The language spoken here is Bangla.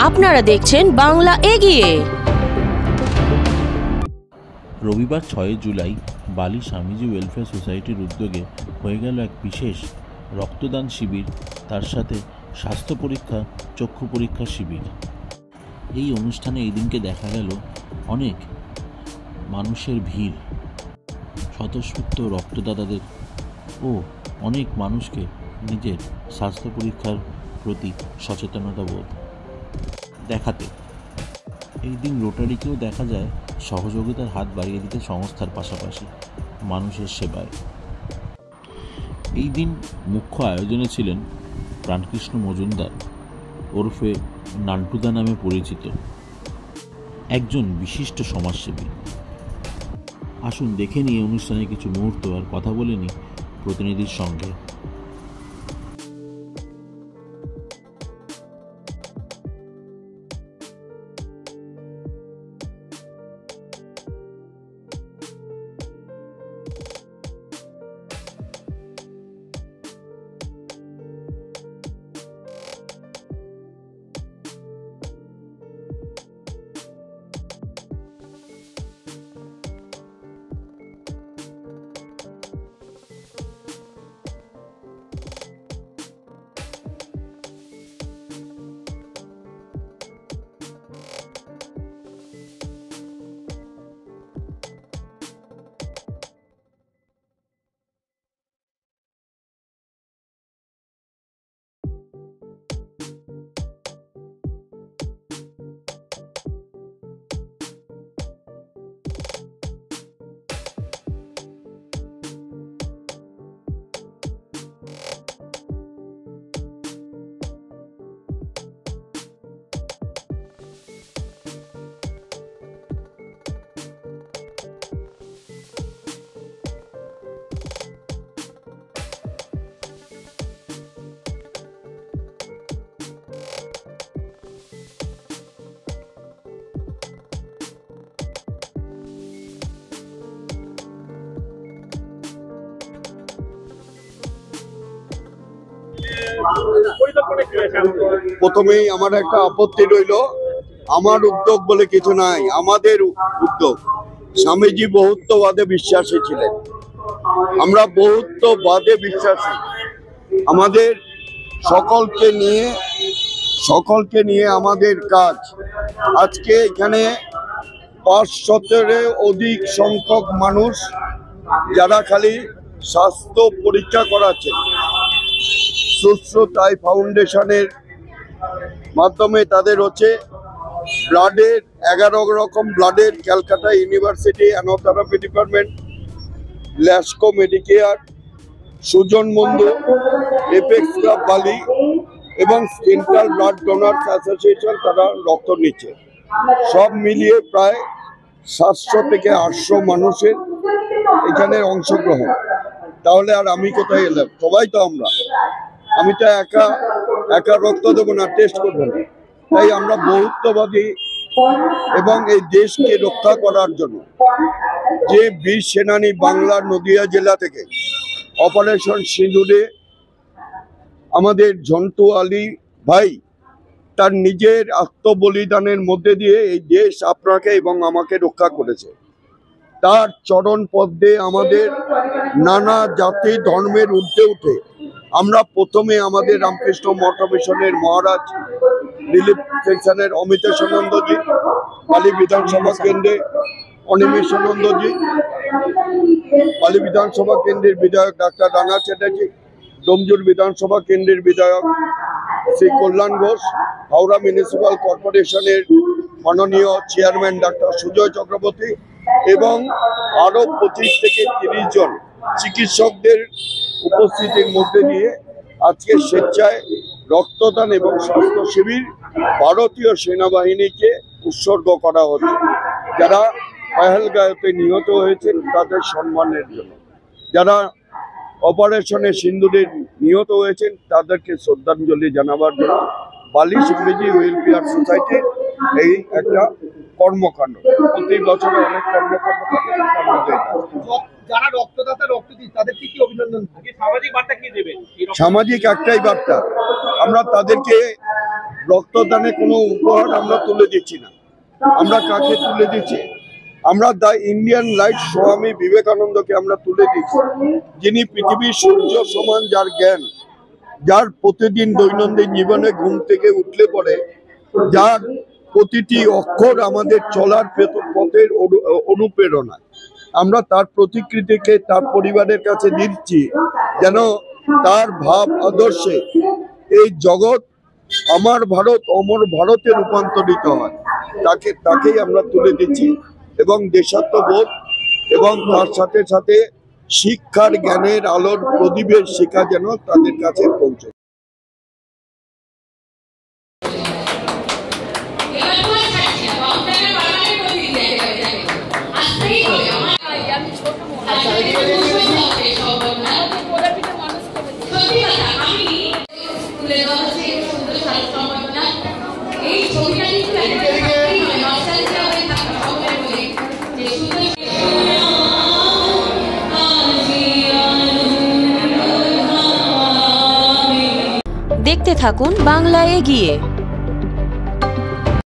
আপনারা দেখছেন বাংলা এগিয়ে। রবিবার 6 জুলাই বালি স্বামীজি ওয়েলফেয়ার সোসাইটির উদ্যোগে হয়ে গেল এক বিশেষ রক্তদান শিবির, তার সাথে স্বাস্থ্য পরীক্ষা, চক্ষু পরীক্ষা শিবির। এই অনুষ্ঠানে এই দিনকে দেখা গেল অনেক মানুষের ভিড়, স্বতঃস্ফূর্ত রক্তদাতাদের ও অনেক মানুষকে নিজের স্বাস্থ্য পরীক্ষার প্রতি সচেতনতা বোধ দেখাতে। এই দিন রোটারিকেও দেখা যায় সহযোগিতার হাত বাড়িয়ে দিতে সংস্থার পাশাপাশি মানুষের সেবায়। এই দিন মুখ্য আয়োজনে ছিলেন প্রাণকৃষ্ণ মজুমদার ওরফে নান্টুদা নামে পরিচিত একজন বিশিষ্ট সমাজসেবী। আসুন দেখে নিয়ে অনুষ্ঠানে কিছু মুহূর্ত আর কথা বলে নিই প্রতিনিধির সঙ্গে। প্রথমেই আমার একটা আপত্তি রইল, আমার উদ্যোগ বলে কিছু নাই, আমাদের উদ্যোগ। স্বামীজি বহুত্ববাদে বিশ্বাসী ছিলেন, আমরা বহুত্ববাদে বিশ্বাসী। আমাদের সকলকে নিয়ে আমাদের কাজ। আজকে এখানে 500-এর অধিক সংখ্যক মানুষ যারা খালি স্বাস্থ্য পরীক্ষা করাচ্ছেন। সুশ্রুতাই ফাউন্ডেশনের মাধ্যমে তাদের হচ্ছে ব্লাডের 11 রকম ব্লাডের, ক্যালকাটা ইউনিভার্সিটি অ্যানোথেরাপি ডিপার্টমেন্ট, ল্যাসকো Medicare, Sujan Bandhu, Apex club বালি এবং সেন্ট্রাল ব্লাড ডোনার্স অ্যাসোসিয়েশন তারা রক্ত নিচ্ছে। সব মিলিয়ে প্রায় 700 থেকে 800 মানুষের এখানে অংশগ্রহণ। তাহলে আর আমি কোথায় এলাম? সবাই তো আমি তো একা রক্ত দেবো না, টেস্ট করবো না। তাই আমরা বহুত্ববাদী এবং এই দেশকে রক্ষা করার জন্য যে বীর সেনানী বাংলার নদিয়া জেলা থেকে অপারেশন সিঁদুরে আমাদের ঝন্টু আলী ভাই তার নিজের আত্মবলিদানের মধ্যে দিয়ে এই দেশ আপনাকে এবং আমাকে রক্ষা করেছে। তার চরণ পদ্মে আমাদের নানা জাতি ধর্মের ঊর্ধ্বে উঠে আমরা প্রথমে আমাদের রামকৃষ্ণ মঠ মিশনের মহারাজ রিলিফ সেকশনের অমিতেশানন্দজি, বালি বিধানসভা কেন্দ্রে অনিমেষানন্দজি, বালি বিধানসভা কেন্দ্রের বিধায়ক ডাক্তার রানা চ্যাটার্জি, ডোমজুর বিধানসভা কেন্দ্রের বিধায়ক শ্রী কল্যাণ ঘোষ, হাওড়া মিউনিসিপ্যাল কর্পোরেশনের মাননীয় চেয়ারম্যান ডাক্তার সুজয় চক্রবর্তী এবং আরো 25 থেকে 30 জন চিকিৎসকদের উপস্থিতির মধ্যে দিয়ে আজকে স্বেচ্ছায় রক্তদান এবং স্বাস্থ্য শিবির ভারতীয় সেনাবাহিনীকে উৎসর্গ করা হচ্ছে। যারা পহেলগাঁওতে নিহত হয়েছেন তাদের সম্মানের জন্য, যারা অপারেশনে সিন্দুরে নিহত হয়েছেন তাদেরকে শ্রদ্ধাঞ্জলি জানাবার জন্য বালি স্বামীজি ওয়েলফেয়ার সোসাইটির এই একটা কর্মকাণ্ড। প্রতি বছরে অনেক কর্মকাণ্ড থাকে। যারা রক্তদাতা রক্ত দিচ্ছে তাদেরকে কি অভিনন্দন, সামাজিক বার্তা কি দেবেন? সামাজিক একটাই বার্তা, আমরা তাদেরকে রক্তদানে কোনো উপহার আমরা তুলে দিচ্ছি না। আমরা কাকে তুলে দিচ্ছি? আমরা দ্য ইন্ডিয়ান লাইট স্বামী বিবেকানন্দকে আমরা তুলে দিচ্ছি, যিনি পৃথিবীর সূর্য সমান, যার জ্ঞান, যার প্রতিদিন দৈনন্দিন জীবনে ঘুম থেকে উঠলে পরে যার প্রতিটি অক্ষর আমাদের চলার পথের অনুপ্রেরণা। আমরা তার প্রতিকৃতিকে তার পরিবারের কাছে দিচ্ছি, যেন তার ভাব আদর্শে এই জগৎ আমার ভারত অমর ভারতে রূপান্তরিত হয়। তাকেই আমরা তুলে দিচ্ছি, এবং দেশাত্মবোধ এবং তার সাথে সাথে শিক্ষার জ্ঞানের আলোর প্রদীপের শিক্ষা যেন তাদের কাছে পৌঁছে। দেখতে থাকুন বাংলা এগিয়ে।